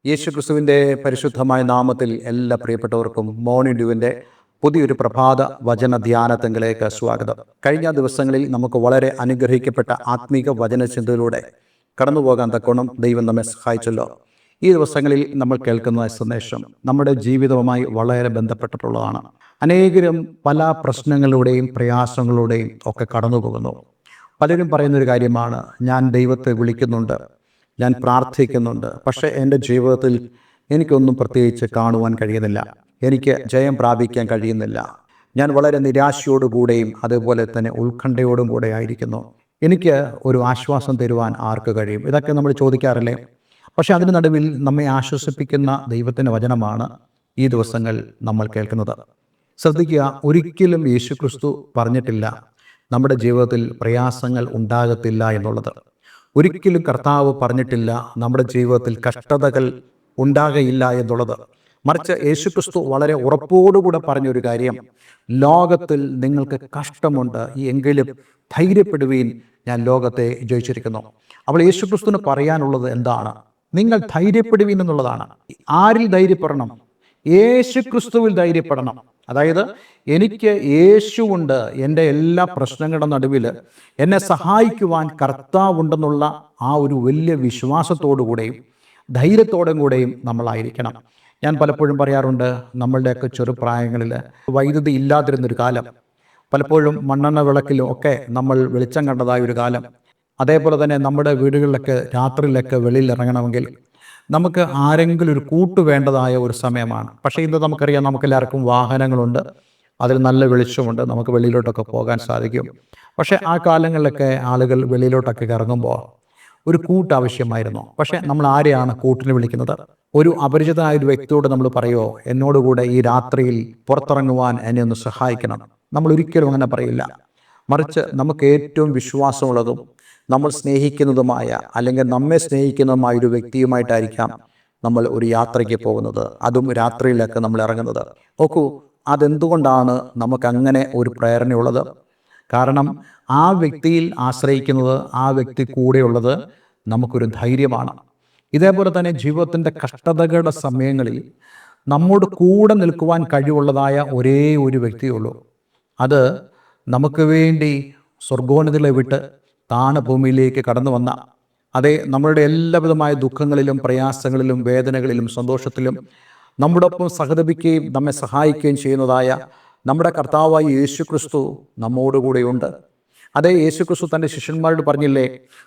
യേശുക്രിസ്തുവിൻ്റെ പരിശുദ്ധമായ നാമത്തിൽ എല്ലാ പ്രിയപ്പെട്ടവർക്കും മോർണിംഗ് ഡ്യൂവിൻ്റെ പുതിയൊരു പ്രഭാത വചന ധ്യാനത്തിലേക്ക് സ്വാഗതം. കഴിഞ്ഞ ദിവസങ്ങളിൽ നമുക്ക് വളരെ അനുഗ്രഹിക്കപ്പെട്ട ആത്മീക വചനചിന്തയിലൂടെ കടന്നുപോകാൻ തക്കോണം ദൈവം നമ്മെ സഹായിച്ചല്ലോ. ഈ ദിവസങ്ങളിൽ നമ്മൾ കേൾക്കുന്ന സന്ദേശം നമ്മുടെ ജീവിതവുമായി വളരെ ബന്ധപ്പെട്ടിട്ടുള്ളതാണ്. അനേകരും പല പ്രശ്നങ്ങളിലൂടെയും പ്രയാസങ്ങളിലൂടെയും ഒക്കെ കടന്നു പോകുന്നു. പലരും പറയുന്നൊരു കാര്യമാണ്, ഞാൻ ദൈവത്തെ വിളിക്കുന്നുണ്ട്, ഞാൻ പ്രാർത്ഥിക്കുന്നുണ്ട്, പക്ഷേ എൻ്റെ ജീവിതത്തിൽ എനിക്കൊന്നും പ്രത്യേകിച്ച് കാണുവാൻ കഴിയുന്നില്ല, എനിക്ക് ജയം പ്രാപിക്കാൻ കഴിയുന്നില്ല, ഞാൻ വളരെ നിരാശയോടുകൂടെയും അതുപോലെ തന്നെ ഉത്കണ്ഠയോടും കൂടെ ആയിരിക്കുന്നു, എനിക്ക് ഒരു ആശ്വാസം തരുവാൻ ആർക്ക് കഴിയും? ഇതൊക്കെ നമ്മൾ ചോദിക്കാറില്ലേ? പക്ഷേ അതിന് നടുവിൽ നമ്മെ ആശ്വസിപ്പിക്കുന്ന ദൈവത്തിൻ്റെ വചനമാണ് ഈ ദിവസങ്ങൾ നമ്മൾ കേൾക്കുന്നത്. ശ്രദ്ധിക്കുക, ഒരിക്കലും യേശുക്രിസ്തു പറഞ്ഞിട്ടില്ല നമ്മുടെ ജീവിതത്തിൽ പ്രയാസങ്ങൾ ഉണ്ടാകത്തില്ല എന്നുള്ളത്. ഒരിക്കലും കർത്താവ് പറഞ്ഞിട്ടില്ല നമ്മുടെ ജീവിതത്തിൽ കഷ്ടതകൾ ഉണ്ടാകയില്ല എന്നുള്ളത്. മറിച്ച് യേശുക്രിസ്തു വളരെ ഉറപ്പോടുകൂടെ പറഞ്ഞൊരു കാര്യം, ലോകത്തിൽ നിങ്ങൾക്ക് കഷ്ടമുണ്ട്, എങ്കിലും ധൈര്യപ്പെടുവീൻ, ഞാൻ ലോകത്തെ ജയിച്ചിരിക്കുന്നു. അപ്പോൾ യേശുക്രിസ്തുവിന് പറയാനുള്ളത് എന്താണ്? നിങ്ങൾ ധൈര്യപ്പെടുവീൻ എന്നുള്ളതാണ്. ആരിൽ ധൈര്യപ്പെടണം? യേശുക്രിസ്തുവിൽ ധൈര്യപ്പെടണം. അതായത് എനിക്ക് യേശുവുണ്ട്, എൻ്റെ എല്ലാ പ്രശ്നങ്ങളുടെ നടുവിൽ എന്നെ സഹായിക്കുവാൻ കർത്താവുണ്ടെന്നുള്ള ആ ഒരു വലിയ വിശ്വാസത്തോടു കൂടെയും ധൈര്യത്തോടും കൂടെയും നമ്മളായിരിക്കണം. ഞാൻ പലപ്പോഴും പറയാറുണ്ട്, നമ്മളുടെയൊക്കെ ചെറുപ്രായങ്ങളിൽ വൈദ്യുതി ഇല്ലാതിരുന്നൊരു കാലം, പലപ്പോഴും മണ്ണെണ്ണ വിളക്കിലും ഒക്കെ നമ്മൾ വെളിച്ചം കണ്ടതായ ഒരു കാലം. അതേപോലെ തന്നെ നമ്മുടെ വീടുകളിലൊക്കെ രാത്രിയിലൊക്കെ വെളിയിൽ ഇറങ്ങണമെങ്കിൽ നമുക്ക് ആരെങ്കിലും ഒരു കൂട്ട് വേണ്ടതായ ഒരു സമയമാണ്. പക്ഷേ ഇന്ന് നമുക്കറിയാം, നമുക്കെല്ലാവർക്കും വാഹനങ്ങളുണ്ട്, അതിൽ നല്ല വെളിച്ചമുണ്ട്, നമുക്ക് വെളിയിലോട്ടൊക്കെ പോകാൻ സാധിക്കും. പക്ഷേ ആ കാലങ്ങളിലൊക്കെ ആളുകൾ വെളിയിലോട്ടൊക്കെ ഇറങ്ങുമ്പോൾ ഒരു കൂട്ട് ആവശ്യമായിരുന്നു. പക്ഷേ നമ്മൾ ആരെയാണ് കൂട്ടിന് വിളിക്കുന്നത്? ഒരു അപരിചിതനായ ഒരു വ്യക്തിയോട് നമ്മൾ പറയുമോ, എന്നോടുകൂടെ ഈ രാത്രിയിൽ പുറത്തിറങ്ങുവാൻ എന്നെ ഒന്ന് സഹായിക്കണം? നമ്മൾ ഒരിക്കലും അങ്ങനെ പറയില്ല. മറിച്ച് നമുക്ക് ഏറ്റവും വിശ്വാസമുള്ളതും നമ്മൾ സ്നേഹിക്കുന്നതുമായ അല്ലെങ്കിൽ നമ്മെ സ്നേഹിക്കുന്നതുമായ ഒരു വ്യക്തിയുമായിട്ടായിരിക്കാം നമ്മൾ ഒരു യാത്രയ്ക്ക് പോകുന്നത്, അതും രാത്രിയിലൊക്കെ നമ്മൾ ഇറങ്ങുന്നത്. നോക്കൂ, അതെന്തുകൊണ്ടാണ് നമുക്കങ്ങനെ ഒരു പ്രേരണയുള്ളത്? കാരണം ആ വ്യക്തിയിൽ ആശ്രയിക്കുന്നത്, ആ വ്യക്തി കൂടെയുള്ളത് നമുക്കൊരു ധൈര്യമാണ്. ഇതേപോലെ തന്നെ ജീവിതത്തിൻ്റെ കഷ്ടതകളുടെ സമയങ്ങളിൽ നമ്മോട് കൂടെ നിൽക്കുവാൻ കഴിവുള്ളതായ ഒരേ ഒരു വ്യക്തിയുള്ളൂ. അത് നമുക്ക് വേണ്ടി സ്വർഗോന്നതിലെ വിട്ട് താണഭൂമിയിലേക്ക് കടന്നു വന്ന, അതെ, നമ്മളുടെ എല്ലാവിധമായ ദുഃഖങ്ങളിലും പ്രയാസങ്ങളിലും വേദനകളിലും സന്തോഷത്തിലും നമ്മോടൊപ്പം സഹതപിക്കുകയും നമ്മെ സഹായിക്കുകയും ചെയ്യുന്നതായ നമ്മുടെ കർത്താവായ യേശുക്രിസ്തു നമ്മോടുകൂടെയുണ്ട്. അതേ യേശുക്രിസ്തു തൻ്റെ ശിഷ്യന്മാരോട് പറഞ്ഞില്ലേ,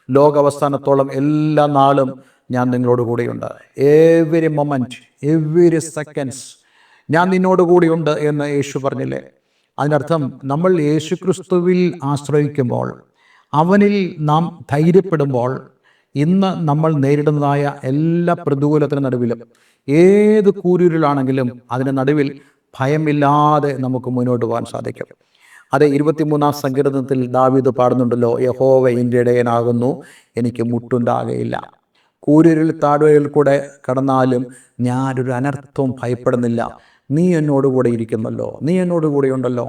ലോകാവസാനത്തോളം എല്ലാ നാളും ഞാൻ നിങ്ങളോട് കൂടെയുണ്ട്, എവരി മൊമെൻറ്റ്, എവരി സെക്കൻഡ്സ് ഞാൻ നിന്നോട് കൂടെയുണ്ട് എന്ന് യേശു പറഞ്ഞില്ലേ? അതിനർത്ഥം നമ്മൾ യേശുക്രിസ്തുവിൽ ആശ്രയിക്കുമ്പോൾ, അവനിൽ നാം ധൈര്യപ്പെടുമ്പോൾ, ഇന്ന് നമ്മൾ നേരിടുന്നതായ എല്ലാ പ്രതികൂലത്തിന് നടുവിലും, ഏത് കൂരിരുളാണെങ്കിലും അതിന് നടുവിൽ ഭയമില്ലാതെ നമുക്ക് മുന്നോട്ട് പോകാൻ സാധിക്കും. അതെ, 23-ാം സങ്കീർത്തനത്തിൽ ദാവീദ് പാടുന്നുണ്ടല്ലോ, യഹോവ എൻ്റെ ഇടയനാകുന്നു, എനിക്ക് മുട്ടുണ്ടാകുകയില്ല. കൂരിരുൾ താഴ്വരയിൽ കൂടെ കടന്നാലും ഞാനൊരു അനർത്ഥവും ഭയപ്പെടുന്നില്ല, നീ എന്നോടുകൂടെ ഇരിക്കുന്നല്ലോ, നീ എന്നോടുകൂടെ ഉണ്ടല്ലോ.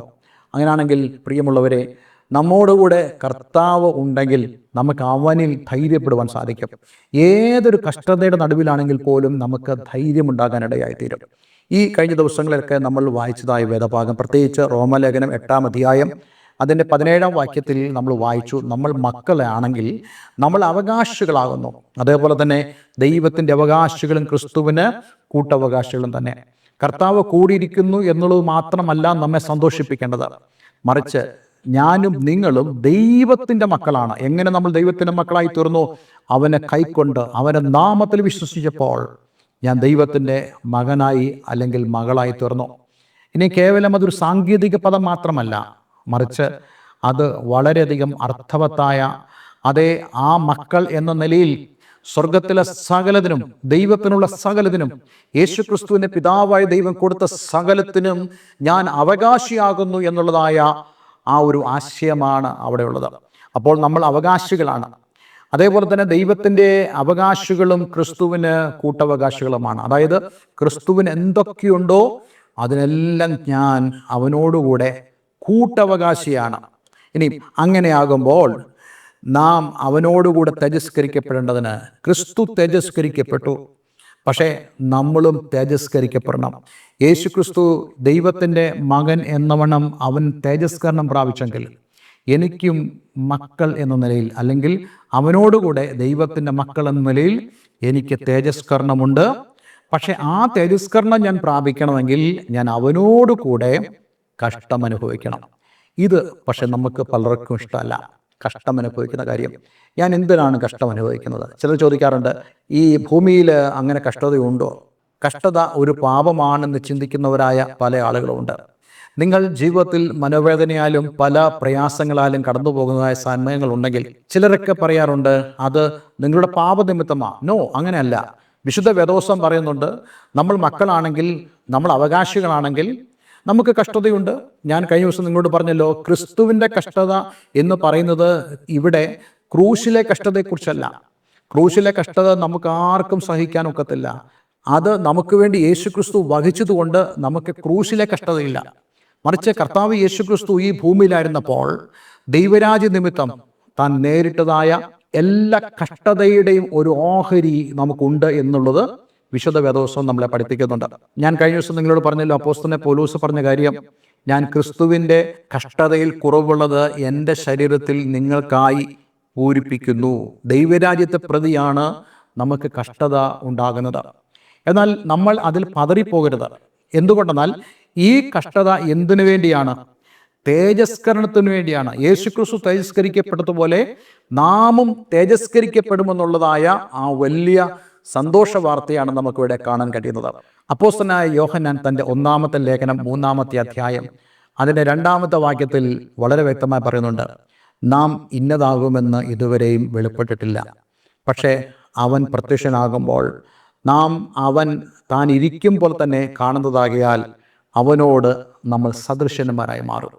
അങ്ങനെയാണെങ്കിൽ പ്രിയമുള്ളവരെ, നമ്മോടുകൂടെ കർത്താവ് ഉണ്ടെങ്കിൽ നമുക്ക് അവനിൽ ധൈര്യപ്പെടുവാൻ സാധിക്കും. ഏതൊരു കഷ്ടതയുടെ നടുവിലാണെങ്കിൽ പോലും നമുക്ക് ധൈര്യമുണ്ടാകാനിടയായിത്തീരും. ഈ കഴിഞ്ഞ ദിവസങ്ങളിലൊക്കെ നമ്മൾ വായിച്ചതായ വേദഭാഗം, പ്രത്യേകിച്ച് റോമലേഖനം 8-ാം അധ്യായം അതിൻ്റെ 17-ാം വാക്യത്തിൽ നമ്മൾ വായിച്ചു, നമ്മൾ മക്കളാണെങ്കിൽ നമ്മൾ അവകാശികളാകുന്നു. അതേപോലെ തന്നെ ദൈവത്തിൻ്റെ അവകാശികളും ക്രിസ്തുവിന് കൂട്ടവകാശികളും തന്നെ. കർത്താവ് കൂടിയിരിക്കുന്നു എന്നുള്ളത് മാത്രമല്ല നമ്മെ സന്തോഷിപ്പിക്കേണ്ടത്, മറിച്ച് ഞാനും നിങ്ങളും ദൈവത്തിൻ്റെ മക്കളാണ്. എങ്ങനെ നമ്മൾ ദൈവത്തിൻ്റെ മക്കളായി തീർന്നു? അവനെ കൈക്കൊണ്ട് അവൻ്റെ നാമത്തിൽ വിശ്വസിച്ചപ്പോൾ ഞാൻ ദൈവത്തിൻ്റെ മകനായി അല്ലെങ്കിൽ മകളായി തീർന്നു. ഇനി കേവലം അതൊരു സാങ്കേതിക പദം മാത്രമല്ല, മറിച്ച് അത് വളരെയധികം അർത്ഥവത്തായ, അതേ, ആ മക്കൾ എന്ന നിലയിൽ സ്വർഗത്തിലെ സകലതിനും, ദൈവത്തിനുള്ള സകലതിനും, യേശുക്രിസ്തുവിൻ്റെ പിതാവായ ദൈവം കൊടുത്ത സകലത്തിനും ഞാൻ അവകാശിയാകുന്നു എന്നുള്ളതായ ആ ഒരു ആശയമാണ് അവിടെയുള്ളത്. അപ്പോൾ നമ്മൾ അവകാശികളാണ്. അതേപോലെ തന്നെ ദൈവത്തിൻ്റെ അവകാശികളും ക്രിസ്തുവിന് കൂട്ടവകാശികളുമാണ്. അതായത് ക്രിസ്തുവിന് എന്തൊക്കെയുണ്ടോ അതിനെല്ലാം ഞാൻ അവനോടുകൂടെ കൂട്ടവകാശിയാണ്. ഇനി അങ്ങനെയാകുമ്പോൾ നാം അവനോടുകൂടെ തേജസ്കരിക്കപ്പെടേണ്ടതിന് ക്രിസ്തു തേജസ്കരിക്കപ്പെട്ടു. പക്ഷേ നമ്മളും തേജസ്കരിക്കപ്പെടണം. യേശുക്രിസ്തു ദൈവത്തിൻ്റെ മകൻ എന്നവണ്ണം അവൻ തേജസ്കരണം പ്രാപിച്ചെങ്കിൽ എനിക്കും മക്കൾ എന്ന നിലയിൽ, അല്ലെങ്കിൽ അവനോടുകൂടെ ദൈവത്തിൻ്റെ മക്കൾ എന്ന നിലയിൽ എനിക്ക് തേജസ്കരണമുണ്ട്. പക്ഷെ ആ തേജസ്കരണം ഞാൻ പ്രാപിക്കണമെങ്കിൽ ഞാൻ അവനോട് കൂടെ കഷ്ടം അനുഭവിക്കണം. ഇത് പക്ഷെ നമുക്ക് പലർക്കും ഇഷ്ടമല്ല, കഷ്ടം അനുഭവിക്കുന്ന കാര്യം. ഞാൻ എന്തിനാണ് കഷ്ടം അനുഭവിക്കുന്നത്? ചിലർ ചോദിക്കാറുണ്ട്, ഈ ഭൂമിയിൽ അങ്ങനെ കഷ്ടതയുണ്ടോ? കഷ്ടത ഒരു പാപമാണെന്ന് ചിന്തിക്കുന്നവരായ പല ആളുകളുമുണ്ട്. നിങ്ങൾ ജീവിതത്തിൽ മനോവേദനയാലും പല പ്രയാസങ്ങളാലും കടന്നു പോകുന്നതായ സമയങ്ങളുണ്ടെങ്കിൽ ചിലരൊക്കെ പറയാറുണ്ട്, അത് നിങ്ങളുടെ പാപനിമിത്തമാണ്. നോ, അങ്ങനെയല്ല. വിശുദ്ധ വേദോസം പറയുന്നുണ്ട്, നമ്മൾ മക്കളാണെങ്കിൽ, നമ്മൾ അവകാശികളാണെങ്കിൽ നമുക്ക് കഷ്ടതയുണ്ട്. ഞാൻ കഴിഞ്ഞ ദിവസം നിങ്ങളോട് പറഞ്ഞല്ലോ, ക്രിസ്തുവിൻ്റെ കഷ്ടത എന്ന് പറയുന്നത് ഇവിടെ ക്രൂശിലെ കഷ്ടതയെക്കുറിച്ചല്ല. ക്രൂശിലെ കഷ്ടത നമുക്ക് ആർക്കും സഹിക്കാൻ ഒക്കത്തില്ല. അത് നമുക്ക് വേണ്ടി യേശുക്രിസ്തു വഹിച്ചതുകൊണ്ട് നമുക്ക് ക്രൂശിലെ കഷ്ടതയില്ല. മറിച്ച് കർത്താവ് യേശുക്രിസ്തു ഈ ഭൂമിയിലായിരുന്നപ്പോൾ ദൈവരാജ്യ നിമിത്തം താൻ നേരിട്ടതായ എല്ലാ കഷ്ടതയുടെയും ഒരു ഓഹരി നമുക്കുണ്ട് എന്നുള്ളത് വിശുദ്ധ വേദോസം നമ്മളെ പഠിപ്പിക്കുന്നുണ്ട്. ഞാൻ കഴിഞ്ഞ ദിവസം നിങ്ങളോട് പറഞ്ഞല്ലോ, അപ്പോസ്തലൻ പൗലോസ് പറഞ്ഞ കാര്യം, ഞാൻ ക്രിസ്തുവിൻ്റെ കഷ്ടതയിൽ കുറവുള്ളത് എൻ്റെ ശരീരത്തിൽ നിങ്ങൾക്കായി പൂരിപ്പിക്കുന്നു. ദൈവരാജ്യത്തെ പ്രതിയാണ് നമുക്ക് കഷ്ടത ഉണ്ടാകുന്നത്. എന്നാൽ നമ്മൾ അതിൽ പതറിപ്പോകരുത്. എന്തുകൊണ്ടെന്നാൽ ഈ കഷ്ടത എന്തിനു വേണ്ടിയാണ്? തേജസ്കരണത്തിന് വേണ്ടിയാണ്. യേശുക്രിസ്തു തേജസ്കരിക്കപ്പെട്ടതുപോലെ നാമും തേജസ്കരിക്കപ്പെടുമെന്നുള്ളതായ ആ വലിയ സന്തോഷ വാർത്തയാണ് നമുക്കിവിടെ കാണാൻ കഴിയുന്നത്. അപ്പോസ്തലനായ യോഹന്നാൻ തൻ്റെ 1-ാമത്തെ ലേഖനം 3-ാമത്തെ അധ്യായം അതിൻ്റെ 2-ാമത്തെ വാക്യത്തിൽ വളരെ വ്യക്തമായി പറയുന്നുണ്ട്, നാം ഇന്നതാകുമെന്ന് ഇതുവരെയും വെളിപ്പെട്ടിട്ടില്ല. പക്ഷേ അവൻ പ്രത്യക്ഷനാകുമ്പോൾ നാം അവൻ താൻ ഇരിക്കുമ്പോൾ തന്നെ കാണുന്നതാകിയാൽ അവനോട് നമ്മൾ സദൃശന്മാരായി മാറും.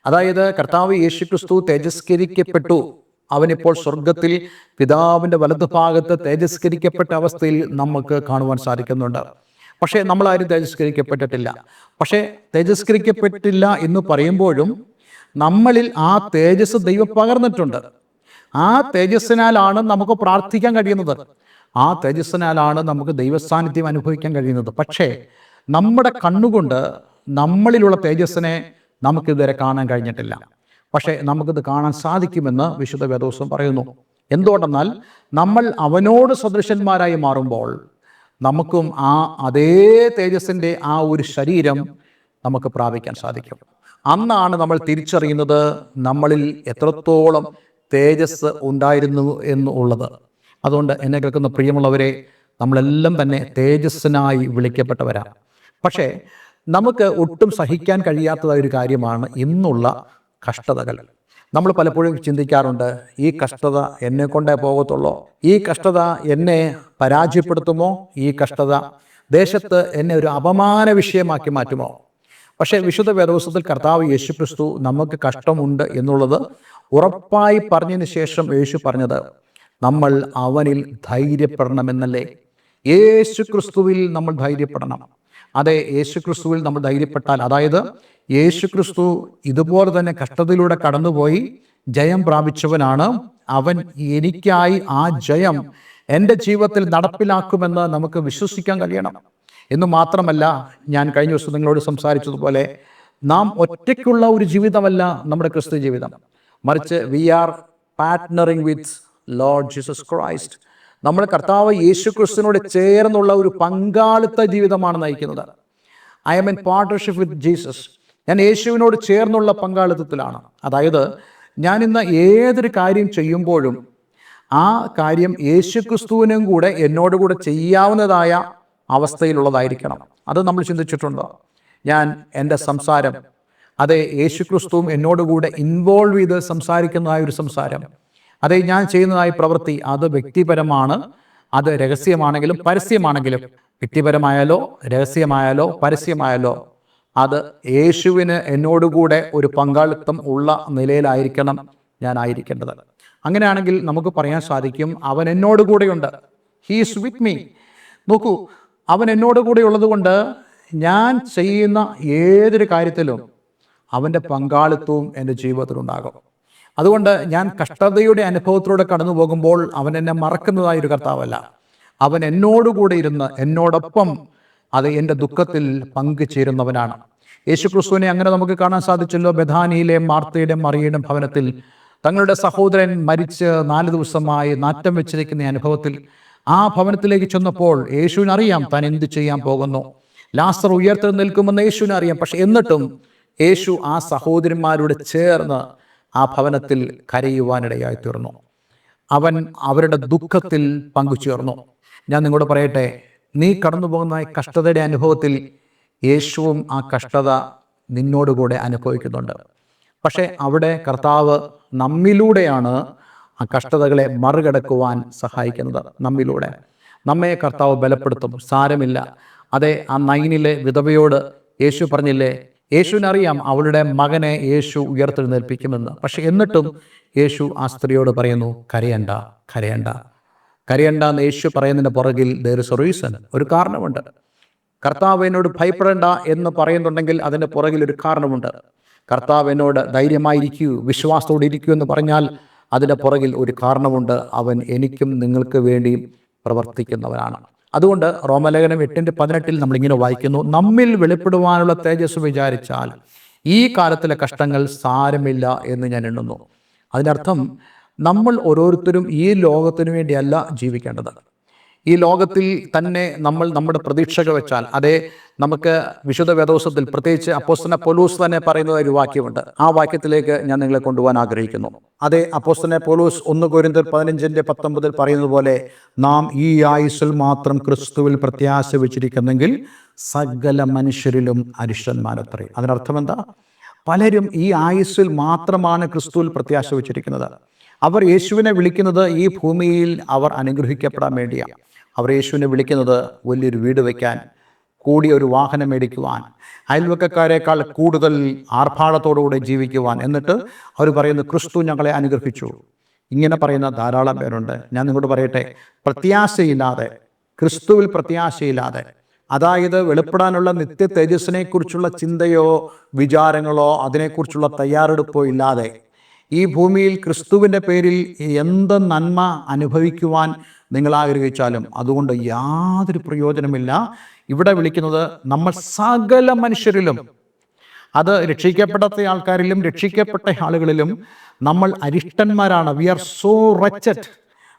അതായത് കർത്താവ് യേശുക്രിസ്തു തേജസ്കരിക്കപ്പെട്ടു. അവനിപ്പോൾ സ്വർഗത്തിൽ പിതാവിൻ്റെ വലതുഭാഗത്ത് തേജസ്കരിക്കപ്പെട്ട അവസ്ഥയിൽ നമുക്ക് കാണുവാൻ സാധിക്കുന്നുണ്ട്. പക്ഷേ നമ്മളാരും തേജസ്കരിക്കപ്പെട്ടിട്ടില്ല. പക്ഷേ തേജസ്കരിക്കപ്പെട്ടില്ല എന്ന് പറയുമ്പോഴും നമ്മളിൽ ആ തേജസ് ദൈവം പകർന്നിട്ടുണ്ട്. ആ തേജസ്സിനാലാണ് നമുക്ക് പ്രാർത്ഥിക്കാൻ കഴിയുന്നത്. ആ തേജസ്സിനാലാണ് നമുക്ക് ദൈവസാന്നിധ്യം അനുഭവിക്കാൻ കഴിയുന്നത്. പക്ഷേ നമ്മുടെ കണ്ണുകൊണ്ട് നമ്മളിലുള്ള തേജസ്സിനെ നമുക്കിതുവരെ കാണാൻ കഴിഞ്ഞിട്ടില്ല. പക്ഷേ നമുക്കിത് കാണാൻ സാധിക്കുമെന്ന് വിശുദ്ധ വേദോസം പറയുന്നു. എന്തുകൊണ്ടെന്നാൽ നമ്മൾ അവനോട് സദൃശന്മാരായി മാറുമ്പോൾ നമുക്കും ആ അതേ തേജസ്സിൻ്റെ ആ ഒരു ശരീരം നമുക്ക് പ്രാപിക്കാൻ സാധിക്കും. അന്നാണ് നമ്മൾ തിരിച്ചറിയുന്നത് നമ്മളിൽ എത്രത്തോളം തേജസ് ഉണ്ടായിരുന്നു എന്നുള്ളത്. അതുകൊണ്ട് എന്നെ കേൾക്കുന്ന പ്രിയമുള്ളവരെ, നമ്മളെല്ലാം തന്നെ തേജസ്സിനായി വിളിക്കപ്പെട്ടവരാണ്. പക്ഷേ നമുക്ക് ഒട്ടും സഹിക്കാൻ കഴിയാത്തതായ ഒരു കാര്യമാണ് ഇന്നുള്ള കഷ്ടതകൾ. നമ്മൾ പലപ്പോഴും ചിന്തിക്കാറുണ്ട്, ഈ കഷ്ടത എന്നെ കൊണ്ടേ പോകത്തുള്ളൂ, ഈ കഷ്ടത എന്നെ പരാജയപ്പെടുത്തുമോ, ഈ കഷ്ടത ദേശത്ത് എന്നെ ഒരു അപമാന വിഷയമാക്കി മാറ്റുമോ? പക്ഷേ വിശുദ്ധ വേദപുസ്തകത്തിൽ കർത്താവ് യേശുക്രിസ്തു നമുക്ക് കഷ്ടമുണ്ട് എന്നുള്ളത് ഉറപ്പായി പറഞ്ഞതിന് ശേഷം യേശു പറഞ്ഞത്, നമ്മൾ അവനിൽ ധൈര്യപ്പെടണമെന്നല്ലേ. യേശുക്രിസ്തുവിൽ നമ്മൾ ധൈര്യപ്പെടണം. അതെ, യേശുക്രിസ്തുവിൽ നമ്മൾ ധൈര്യപ്പെട്ടാൽ, അതായത് യേശുക്രിസ്തു ഇതുപോലെ തന്നെ കഷ്ടതയിലൂടെ കടന്നുപോയി ജയം പ്രാപിച്ചവനാണ്. അവൻ എനിക്കായി ആ ജയം എൻ്റെ ജീവിതത്തിൽ നടപ്പിലാക്കുമെന്ന് നമുക്ക് വിശ്വസിക്കാൻ കഴിയണം. എന്ന് മാത്രമല്ല, ഞാൻ കഴിഞ്ഞ ദിവസം നിങ്ങളോട് സംസാരിച്ചതുപോലെ നാം ഒറ്റയ്ക്കുള്ള ഒരു ജീവിതമല്ല നമ്മുടെ ക്രിസ്തു ജീവിതം. മറിച്ച് we are partnering with lord Jesus Christ. നമ്മൾ കർത്താവ് യേശു ക്രിസ്തുവിനോട് ചേർന്നുള്ള ഒരു പങ്കാളിത്ത ജീവിതമാണ് നയിക്കുന്നത്. I am in partnership with Jesus. ഞാൻ യേശുവിനോട് ചേർന്നുള്ള പങ്കാളിത്തത്തിലാണ്. അതായത് ഞാൻ ഇന്ന് ഏതൊരു കാര്യം ചെയ്യുമ്പോഴും ആ കാര്യം യേശു ക്രിസ്തുവിനും കൂടെ എന്നോടുകൂടെ ചെയ്യാവുന്നതായ അവസ്ഥയിലുള്ളതായിരിക്കണം. അത് നമ്മൾ ചിന്തിച്ചിട്ടുണ്ടോ? ഞാൻ എൻ്റെ സംസാരം, അതെ, യേശു ക്രിസ്തുവും എന്നോടുകൂടെ ഇൻവോൾവ് ചെയ്ത് സംസാരിക്കുന്നതായ ഒരു സംസാരം, അതെ, ഞാൻ ചെയ്യുന്നതായ പ്രവൃത്തി, അത് വ്യക്തിപരമാണ്, അത് രഹസ്യമാണെങ്കിലും പരസ്യമാണെങ്കിലും, വ്യക്തിപരമായാലോ രഹസ്യമായാലോ പരസ്യമായാലോ, അത് യേശുവിന് എന്നോടുകൂടെ ഒരു പങ്കാളിത്തം ഉള്ള നിലയിലായിരിക്കണം ഞാൻ ആയിരിക്കേണ്ടത്. അങ്ങനെയാണെങ്കിൽ നമുക്ക് പറയാൻ സാധിക്കും, അവൻ എന്നോട് കൂടെയുണ്ട്. He is with me. നോക്കൂ, അവൻ എന്നോട് കൂടെ ഉള്ളത് കൊണ്ട് ഞാൻ ചെയ്യുന്ന ഏതൊരു കാര്യത്തിലും അവൻ്റെ പങ്കാളിത്തവും എൻ്റെ ജീവിതത്തിലുണ്ടാകും. അതുകൊണ്ട് ഞാൻ കഷ്ടതയുടെ അനുഭവത്തിലൂടെ കടന്നു പോകുമ്പോൾ അവൻ എന്നെ മറക്കുന്നതായൊരു കർത്താവല്ല. അവൻ എന്നോടുകൂടെ ഇരുന്ന് എന്നോടൊപ്പം എൻ്റെ ദുഃഖത്തിൽ പങ്കുചേരുന്നവനാണ്. യേശുക്രിസ്തുവിനെ അങ്ങനെ നമുക്ക് കാണാൻ സാധിച്ചല്ലോ. ബഥാനിയിലെ മാർത്തയുടെയും മറിയയുടെയും ഭവനത്തിൽ തങ്ങളുടെ സഹോദരൻ മരിച്ച് 4 ദിവസമായി നാറ്റം വെച്ചിരിക്കുന്ന അനുഭവത്തിൽ ആ ഭവനത്തിലേക്ക് ചെന്നപ്പോൾ യേശുവിനറിയാം താൻ എന്ത് ചെയ്യാൻ പോകുന്നു. ലാസർ ഉയർത്തെഴുന്നേൽക്കുമെന്ന് യേശുവിനറിയാം. പക്ഷെ എന്നിട്ടും യേശു ആ സഹോദരന്മാരോട് ചേർന്ന് ആ ഭവനത്തിൽ കരയുവാനിടയായി തീർന്നു. അവൻ അവരുടെ ദുഃഖത്തിൽ പങ്കുചേർന്നു. ഞാൻ നിങ്ങളോട് പറയട്ടെ, നീ കടന്നു പോകുന്ന കഷ്ടതയുടെ അനുഭവത്തിൽ യേശുവും ആ കഷ്ടത നിന്നോടുകൂടെ അനുഭവിക്കുന്നുണ്ട്. പക്ഷേ അവിടെ കർത്താവ് നമ്മിലൂടെയാണ് ആ കഷ്ടതകളെ മറികടക്കുവാൻ സഹായിക്കുന്നത്. നമ്മിലൂടെ നമ്മെ കർത്താവ് ബലപ്പെടുത്തും. സാരമില്ല. അതെ, ആ നൈനിലെ വിധവയോട് യേശു പറഞ്ഞില്ലേ, യേശുവിനറിയാം അവളുടെ മകനെ യേശു ഉയർത്തെഴുന്നേൽപ്പിക്കുമെന്ന്. പക്ഷെ എന്നിട്ടും യേശു ആ സ്ത്രീയോട് പറയുന്നു, കരയണ്ട, കരയണ്ട, കരയണ്ട എന്ന് യേശു പറയുന്നതിൻ്റെ പുറകിൽ there is a reason, ഒരു കാരണമുണ്ട്. കർത്താവ് എന്നോട് ഭയപ്പെടേണ്ട എന്ന് പറയുന്നുണ്ടെങ്കിൽ അതിൻ്റെ പുറകിൽ ഒരു കാരണമുണ്ട്. കർത്താവ് എന്നോട് ധൈര്യമായിരിക്കൂ, വിശ്വാസത്തോടെ ഇരിക്കൂ എന്ന് പറഞ്ഞാൽ അതിൻ്റെ പുറകിൽ ഒരു കാരണമുണ്ട്. അവൻ എനിക്കും നിങ്ങൾക്ക് വേണ്ടിയും പ്രവർത്തിക്കുന്നവനാണ്. അതുകൊണ്ട് റോമലേഖനം 8:18 നമ്മളിങ്ങനെ വായിക്കുന്നു, നമ്മിൽ വെളിപ്പെടുവാനുള്ള തേജസ് വിചാരിച്ചാൽ ഈ കാലത്തിലെ കഷ്ടങ്ങൾ സാരമില്ല എന്ന് ഞാൻ എണ്ണുന്നു. അതിനർത്ഥം നമ്മൾ ഓരോരുത്തരും ഈ ലോകത്തിനു വേണ്ടിയല്ല ജീവിക്കേണ്ടത്. ഈ ലോകത്തിൽ തന്നെ നമ്മൾ നമ്മുടെ പ്രതീക്ഷകൾ വെച്ചാൽ, അതേ, നമുക്ക് വിശുദ്ധ വേദോസത്തിൽ പ്രത്യേകിച്ച് അപ്പോസ്തലനായ പൗലോസ് തന്നെ പറയുന്ന ഒരു വാക്യമുണ്ട്. ആ വാക്യത്തിലേക്ക് ഞാൻ നിങ്ങളെ കൊണ്ടുപോകാൻ ആഗ്രഹിക്കുന്നു. അതേ, അപ്പോസ്തലനായ പൗലോസ് 1 കൊരിന്ത്യർ 15:19 പറയുന്നത് പോലെ, നാം ഈ ആയുസ്സിൽ മാത്രം ക്രിസ്തുവിൽ പ്രത്യാശ വെച്ചിരിക്കുന്നെങ്കിൽ സകല മനുഷ്യരിലും അരിഷ്ടന്മാരത്രേ. അതിനർത്ഥം എന്താ? പലരും ഈ ആയുസ്സിൽ മാത്രമാണ് ക്രിസ്തുവിൽ പ്രത്യാശ വെച്ചിരിക്കുന്നത്. അവർ യേശുവിനെ വിളിക്കുന്നത് ഈ ഭൂമിയിൽ അവർ അനുഗ്രഹിക്കപ്പെടാൻ വേണ്ടിയാണ്. അവർ യേശുവിനെ വിളിക്കുന്നത് വലിയൊരു വീട് വയ്ക്കാൻ, കൂടിയ ഒരു വാഹനം മേടിക്കുവാൻ, അയൽവക്കക്കാരേക്കാൾ കൂടുതൽ ആർഭാടത്തോടുകൂടെ ജീവിക്കുവാൻ. എന്നിട്ട് അവർ പറയുന്നു, ക്രിസ്തു ഞങ്ങളെ അനുഗ്രഹിച്ചു. ഇങ്ങനെ പറയുന്ന ധാരാളം പേരുണ്ട്. ഞാൻ നിങ്ങളോട് പറയട്ടെ, പ്രത്യാശയില്ലാതെ, ക്രിസ്തുവിൽ പ്രത്യാശയില്ലാതെ, അതായത് വെളിപ്പെടാനുള്ള നിത്യ തേജസ്സിനെക്കുറിച്ചുള്ള ചിന്തയോ വിചാരങ്ങളോ അതിനെക്കുറിച്ചുള്ള തയ്യാറെടുപ്പോ ഇല്ലാതെ ഈ ഭൂമിയിൽ ക്രിസ്തുവിൻ്റെ പേരിൽ എന്ത് നന്മ അനുഭവിക്കുവാൻ നിങ്ങൾ ആഗ്രഹിച്ചാലും അതുകൊണ്ട് യാതൊരു പ്രയോജനമില്ല. ഇവിടെ വിളിക്കുന്നത് നമ്മൾ സകല മനുഷ്യരിലും, അത് രക്ഷിക്കപ്പെടാത്ത ആൾക്കാരിലും രക്ഷിക്കപ്പെട്ട ആളുകളിലും നമ്മൾ അരിഷ്ടന്മാരാണ്. We are so wretched.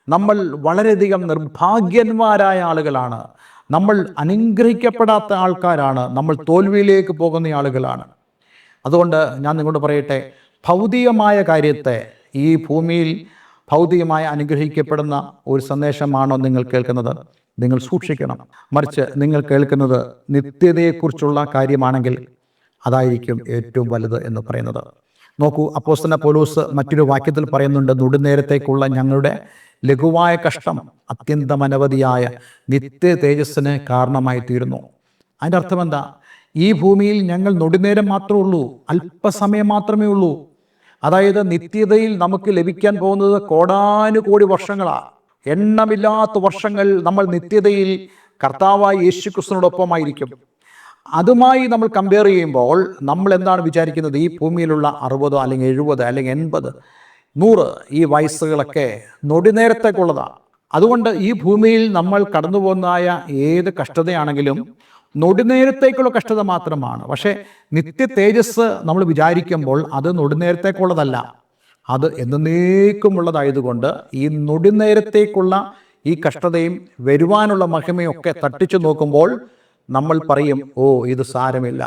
നമ്മൾ വളരെയധികം നിർഭാഗ്യന്മാരായ ആളുകളാണ്. നമ്മൾ അനുഗ്രഹിക്കപ്പെടാത്ത ആൾക്കാരാണ്. നമ്മൾ തോൽവിയിലേക്ക് പോകുന്ന ആളുകളാണ്. അതുകൊണ്ട് ഞാൻ നിങ്ങളോട് പറയട്ടെ, ഭൗതികമായ കാര്യത്തെ, ഈ ഭൂമിയിൽ ഭൗതികമായി അനുഗ്രഹിക്കപ്പെടുന്ന ഒരു സന്ദേശമാണോ നിങ്ങൾ കേൾക്കുന്നത്? നിങ്ങൾ സൂക്ഷിക്കണം. മറിച്ച് നിങ്ങൾ കേൾക്കുന്നത് നിത്യതയെക്കുറിച്ചുള്ള കാര്യമാണെങ്കിൽ അതായിരിക്കും ഏറ്റവും വലുത് എന്ന് പറയുന്നത്. നോക്കൂ, അപ്പോസ്തലനായ പൗലോസ് മറ്റൊരു വാക്യത്തിൽ പറയുന്നുണ്ട്, നുടുനേരത്തേക്കുള്ള ഞങ്ങളുടെ ലഘുവായ കഷ്ടം അത്യന്തമനവധിയായ നിത്യ തേജസ്സിന് കാരണമായി തീരുന്നു. അതിൻ്റെ അർത്ഥം എന്താ? ഈ ഭൂമിയിൽ ഞങ്ങൾ നൊടിനേരം മാത്രമേ ഉള്ളൂ, അല്പസമയം മാത്രമേ ഉള്ളൂ. അതായത് നിത്യതയിൽ നമുക്ക് ലഭിക്കാൻ പോകുന്നത് കോടാനുകോടി വർഷങ്ങളാണ്. എണ്ണമില്ലാത്ത വർഷങ്ങൾ നമ്മൾ നിത്യതയിൽ കർത്താവായ യേശുക്രിസ്തുവിനോടൊപ്പമായിരിക്കും. അതുമായി നമ്മൾ കമ്പയർ ചെയ്യുമ്പോൾ നമ്മൾ എന്താണ് വിചാരിക്കുന്നത്? ഈ ഭൂമിയിലുള്ള 60 അല്ലെങ്കിൽ 70 അല്ലെങ്കിൽ 80 100 ഈ വയസ്സുകളൊക്കെ നൊടിനേരത്തേക്കുള്ളതാണ്. അതുകൊണ്ട് ഈ ഭൂമിയിൽ നമ്മൾ കടന്നു പോകുന്നതായ ഏത് കഷ്ടതയാണെങ്കിലും നൊടിനേരത്തേക്കുള്ള കഷ്ടത മാത്രമാണ്. പക്ഷേ നിത്യ തേജസ് നമ്മൾ വിചാരിക്കുമ്പോൾ അത് നൊടിനേരത്തേക്കുള്ളതല്ല, അത് എന്നേക്കുമുള്ളതായതുകൊണ്ട് ഈ നൊടിനേരത്തേക്കുള്ള ഈ കഷ്ടതയും വരുവാനുള്ള മഹിമയും ഒക്കെ തട്ടിച്ചു നോക്കുമ്പോൾ നമ്മൾ പറയും, ഓ ഇത് സാരമില്ല,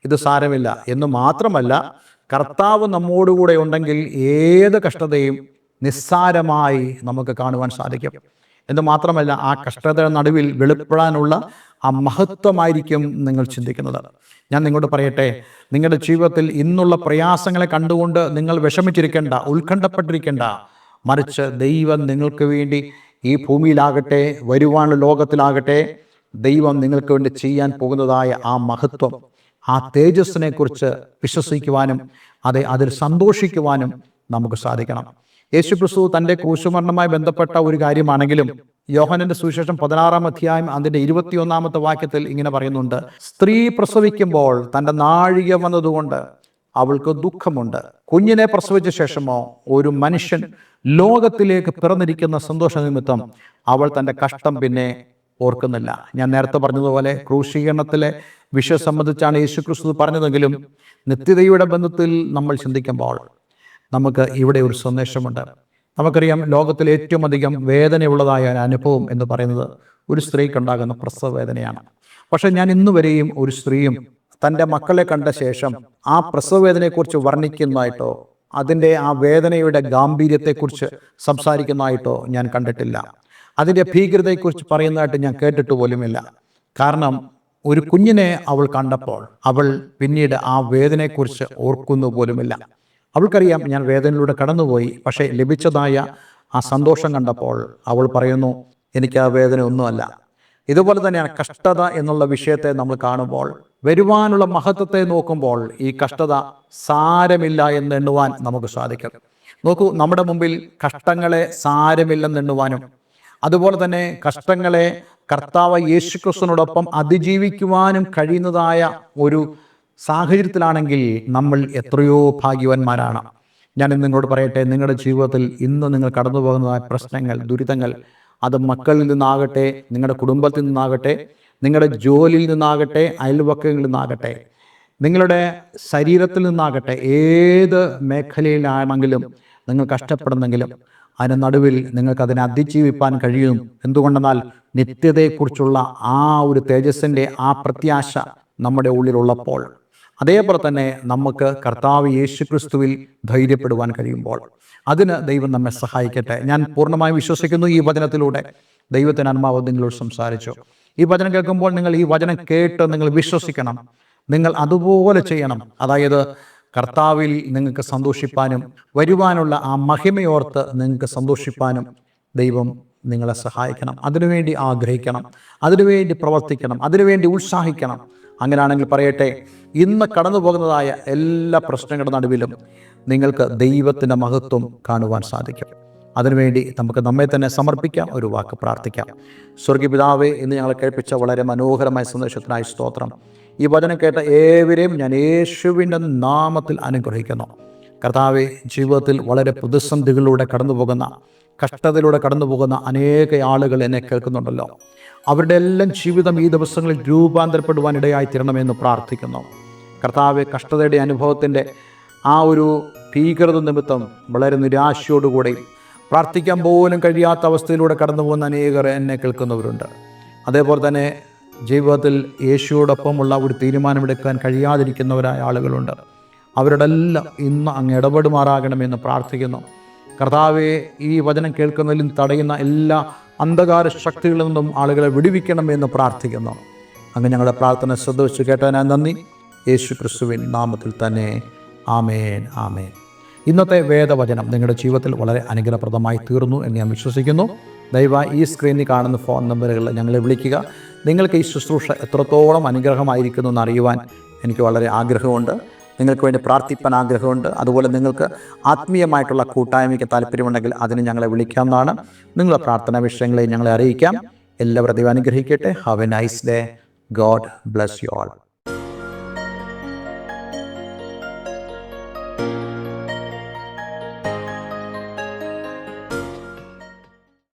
ഇത് സാരമില്ല എന്ന് മാത്രമല്ല, കർത്താവ് നമ്മോടുകൂടെ ഉണ്ടെങ്കിൽ ഏത് കഷ്ടതയും നിസ്സാരമായി നമുക്ക് കാണുവാൻ സാധിക്കും. എന്ന് മാത്രമല്ല, ആ കഷ്ടതയുടെ നടുവിൽ വെളിപ്പെടാനുള്ള ആ മഹത്വമായിരിക്കും നിങ്ങൾ ചിന്തിക്കുന്നത്. ഞാൻ നിങ്ങളോട് പറയട്ടെ, നിങ്ങളുടെ ജീവിതത്തിൽ ഇന്നുള്ള പ്രയാസങ്ങളെ കണ്ടുകൊണ്ട് നിങ്ങൾ വിഷമിച്ചിരിക്കേണ്ട, ഉത്കണ്ഠപ്പെട്ടിരിക്കേണ്ട. മറിച്ച് ദൈവം നിങ്ങൾക്ക് വേണ്ടി ഈ ഭൂമിയിലാകട്ടെ വരുവാനുള്ള ലോകത്തിലാകട്ടെ ദൈവം നിങ്ങൾക്ക് വേണ്ടി ചെയ്യാൻ പോകുന്നതായ ആ മഹത്വം, ആ തേജസ്സിനെ കുറിച്ച് വിശ്വസിക്കുവാനും അതിൽ സന്തോഷിക്കുവാനും നമുക്ക് സാധിക്കണം. യേശുക്രിസ്തു തൻ്റെ ക്രൂശുമരണവുമായി ബന്ധപ്പെട്ട ഒരു കാര്യമാണെങ്കിലും യോഹന്നന്റെ സുവിശേഷം 16-ാം അധ്യായം അതിൻ്റെ 21-ാമത്തെ വാക്യത്തിൽ ഇങ്ങനെ പറയുന്നുണ്ട്, സ്ത്രീ പ്രസവിക്കുമ്പോൾ തൻ്റെ നാഴിക വന്നതുകൊണ്ട് അവൾക്ക് ദുഃഖമുണ്ട്. കുഞ്ഞിനെ പ്രസവിച്ച ശേഷമോ ഒരു മനുഷ്യൻ ലോകത്തിലേക്ക് പിറന്നിരിക്കുന്ന സന്തോഷ നിമിത്തം അവൾ തൻ്റെ കഷ്ടം പിന്നെ ഓർക്കുന്നില്ല. ഞാൻ നേരത്തെ പറഞ്ഞതുപോലെ ക്രൂശീകരണത്തിലെ വിഷയം സംബന്ധിച്ചാണ് യേശുക്രിസ്തു പറഞ്ഞതെങ്കിലും നിത്യതയുടെ ബന്ധത്തിൽ നമ്മൾ ചിന്തിക്കുമ്പോൾ നമുക്ക് ഇവിടെ ഒരു സന്ദേശമുണ്ട്. നമുക്കറിയാം, ലോകത്തിൽ ഏറ്റവും അധികം വേദനയുള്ളതായ ഒരു അനുഭവം എന്ന് പറയുന്നത് ഒരു സ്ത്രീക്കുണ്ടാകുന്ന പ്രസവ വേദനയാണ്. പക്ഷെ ഞാൻ ഇന്നു വരെയും ഒരു സ്ത്രീയും തൻ്റെ മക്കളെ കണ്ട ശേഷം ആ പ്രസവ വേദനയെക്കുറിച്ച് വർണ്ണിക്കുന്നതായിട്ടോ അതിൻ്റെ ആ വേദനയുടെ ഗാംഭീര്യത്തെക്കുറിച്ച് സംസാരിക്കുന്നതായിട്ടോ ഞാൻ കണ്ടിട്ടില്ല. അതിൻ്റെ ഭീകരതയെക്കുറിച്ച് പറയുന്നതായിട്ട് ഞാൻ കേട്ടിട്ട് പോലുമില്ല. കാരണം ഒരു കുഞ്ഞിനെ അവൾ കണ്ടപ്പോൾ അവൾ പിന്നീട് ആ വേദനയെക്കുറിച്ച് ഓർക്കുന്നു പോലുമില്ല. അവൾക്കറിയാം, ഞാൻ വേദനയിലൂടെ കടന്നുപോയി, പക്ഷേ ലഭിച്ചതായ ആ സന്തോഷം കണ്ടപ്പോൾ അവൾ പറയുന്നു, എനിക്ക് ആ വേദന ഒന്നുമല്ല. ഇതുപോലെ തന്നെയാണ് കഷ്ടത എന്നുള്ള വിഷയത്തെ നമ്മൾ കാണുമ്പോൾ, വരുവാനുള്ള മഹത്വത്തെ നോക്കുമ്പോൾ ഈ കഷ്ടത സാരമില്ല എന്ന് എണ്ണുവാൻ നമുക്ക് സാധിക്കും. നോക്കൂ, നമ്മുടെ മുമ്പിൽ കഷ്ടങ്ങളെ സാരമില്ലെന്നെണ്ണുവാനും അതുപോലെ തന്നെ കഷ്ടങ്ങളെ കർത്താവ് യേശുക്രിസ്തുവിനോടൊപ്പം അതിജീവിക്കുവാനും കഴിയുന്നതായ ഒരു സാഹചര്യത്തിലാണെങ്കിൽ നമ്മൾ എത്രയോ ഭാഗ്യവാന്മാരാണ്. ഞാൻ ഇന്ന് നിങ്ങളോട് പറയട്ടെ, നിങ്ങളുടെ ജീവിതത്തിൽ ഇന്ന് നിങ്ങൾ കടന്നു പോകുന്നതായ പ്രശ്നങ്ങൾ, ദുരിതങ്ങൾ, അത് മക്കളിൽ നിന്നാകട്ടെ, നിങ്ങളുടെ കുടുംബത്തിൽ നിന്നാകട്ടെ, നിങ്ങളുടെ ജോലിയിൽ നിന്നാകട്ടെ, അയൽവക്കങ്ങളിൽ നിന്നാകട്ടെ, നിങ്ങളുടെ ശരീരത്തിൽ നിന്നാകട്ടെ, ഏത് മേഖലയിലാണെങ്കിലും നിങ്ങൾ കഷ്ടപ്പെടുന്നെങ്കിലും അതിന് നടുവിൽ നിങ്ങൾക്ക് അതിനെ അതിജീവിപ്പാൻ കഴിയും. എന്തുകൊണ്ടെന്നാൽ നിത്യതയെക്കുറിച്ചുള്ള ആ ഒരു തേജസ്സിൻ്റെ ആ പ്രത്യാശ നമ്മുടെ ഉള്ളിലുള്ളപ്പോൾ, അതേപോലെ തന്നെ നമുക്ക് കർത്താവ് യേശുക്രിസ്തുവിൽ ധൈര്യപ്പെടുവാൻ കഴിയുമ്പോൾ അതിന് ദൈവം നമ്മെ സഹായിക്കട്ടെ. ഞാൻ പൂർണ്ണമായും വിശ്വസിക്കുന്നു ഈ വചനത്തിലൂടെ ദൈവത്തിന് ആത്മാവ് നിങ്ങളോട് സംസാരിച്ചു. ഈ വചനം കേൾക്കുമ്പോൾ നിങ്ങൾ ഈ വചനം കേട്ട് നിങ്ങൾ വിശ്വസിക്കണം, നിങ്ങൾ അതുപോലെ ചെയ്യണം. അതായത് കർത്താവിൽ നിങ്ങൾക്ക് സന്തോഷിപ്പാനും വരുവാനുള്ള ആ മഹിമയോർത്ത് നിങ്ങൾക്ക് സന്തോഷിപ്പാനും ദൈവം നിങ്ങളെ സഹായിക്കണം. അതിനുവേണ്ടി ആഗ്രഹിക്കണം, അതിനുവേണ്ടി പ്രവർത്തിക്കണം, അതിനുവേണ്ടി ഉത്സാഹിക്കണം. അങ്ങനെയാണെങ്കിൽ പറയട്ടെ, ഇന്ന് കടന്നു പോകുന്നതായ എല്ലാ പ്രശ്നങ്ങളുടെ നടുവിലും നിങ്ങൾക്ക് ദൈവത്തിൻ്റെ മഹത്വം കാണുവാൻ സാധിക്കും. അതിനുവേണ്ടി നമുക്ക് നമ്മെ തന്നെ സമർപ്പിക്കാം. ഒരു വാക്ക് പ്രാർത്ഥിക്കാം. സ്വർഗീയ പിതാവേ, ഇന്ന് ഞങ്ങളെ കേൾപ്പിച്ച വളരെ മനോഹരമായ സന്ദേശത്തിനായി സ്തോത്രം. ഈ വചനം കേട്ട ഏവരെയും ഞാൻ യേശുവിൻ്റെ നാമത്തിൽ അനുഗ്രഹിക്കുന്നു. കർത്താവെ, ജീവിതത്തിൽ വളരെ പ്രതിസന്ധികളിലൂടെ കടന്നു പോകുന്ന, കഷ്ടതയിലൂടെ കടന്നു പോകുന്ന അനേക ആളുകൾ എന്നെ കേൾക്കുന്നുണ്ടല്ലോ. അവരുടെ എല്ലാം ജീവിതം ഈ ദിവസങ്ങളിൽ രൂപാന്തരപ്പെടുവാൻ ഇടയായി തീരണമെന്ന് പ്രാർത്ഥിക്കുന്നു. കർത്താവെ, കഷ്ടതയുടെ അനുഭവത്തിൻ്റെ ആ ഒരു ഭീകരത നിമിത്തം വളരെ നിരാശയോടുകൂടി പ്രാർത്ഥിക്കാൻ പോലും കഴിയാത്ത അവസ്ഥയിലൂടെ കടന്നു പോകുന്ന അനേകർ എന്നെ കേൾക്കുന്നവരുണ്ട്. അതേപോലെ തന്നെ ജീവിതത്തിൽ യേശുവോടൊപ്പമുള്ള ഒരു തീരുമാനമെടുക്കാൻ കഴിയാതിരിക്കുന്നവരായ ആളുകളുണ്ട്. അവരുടെ എല്ലാം ഇന്ന് അങ്ങ് ഇടപെടുമാറാകണമെന്ന് പ്രാർത്ഥിക്കുന്നു. കർത്താവെ, ഈ വചനം കേൾക്കുന്നതിലും തടയുന്ന എല്ലാ അന്ധകാര ശക്തികളിൽ നിന്നും ആളുകളെ വിടുവിക്കണമെന്ന് പ്രാർത്ഥിക്കുന്നു. അങ്ങ് ഞങ്ങളുടെ പ്രാർത്ഥന ശ്രദ്ധിച്ചു കേട്ടതിനാ നന്ദി. യേശു ക്രിസ്തുവിൻ നാമത്തിൽ തന്നെ ആമേൻ, ആമേൻ. ഇന്നത്തെ വേദവചനം നിങ്ങളുടെ ജീവിതത്തിൽ വളരെ അനുഗ്രഹപ്രദമായി തീർന്നു എന്ന് ഞാൻ വിശ്വസിക്കുന്നു. ദയവായി ഈ സ്ക്രീനിൽ കാണുന്ന ഫോൺ നമ്പറുകളിൽ ഞങ്ങളെ വിളിക്കുക. നിങ്ങൾക്ക് ഈ ശുശ്രൂഷ എത്രത്തോളം അനുഗ്രഹമായിരിക്കുന്നു എന്നറിയുവാൻ എനിക്ക് വളരെ ആഗ്രഹമുണ്ട്. നിങ്ങൾക്ക് വേണ്ടി പ്രാർത്ഥിപ്പാൻ ആഗ്രഹമുണ്ട്. അതുപോലെ നിങ്ങൾക്ക് ആത്മീയമായിട്ടുള്ള കൂട്ടായ്മയ്ക്ക് താല്പര്യമുണ്ടെങ്കിൽ അതിന് ഞങ്ങളെ വിളിക്കാവുന്നതാണ്. നിങ്ങളുടെ പ്രാർത്ഥനാ വിഷയങ്ങളെ ഞങ്ങളെ അറിയിക്കാം. എല്ലാവരും ദൈവം അനുഗ്രഹിക്കട്ടെ. Have A nice day. God bless you all.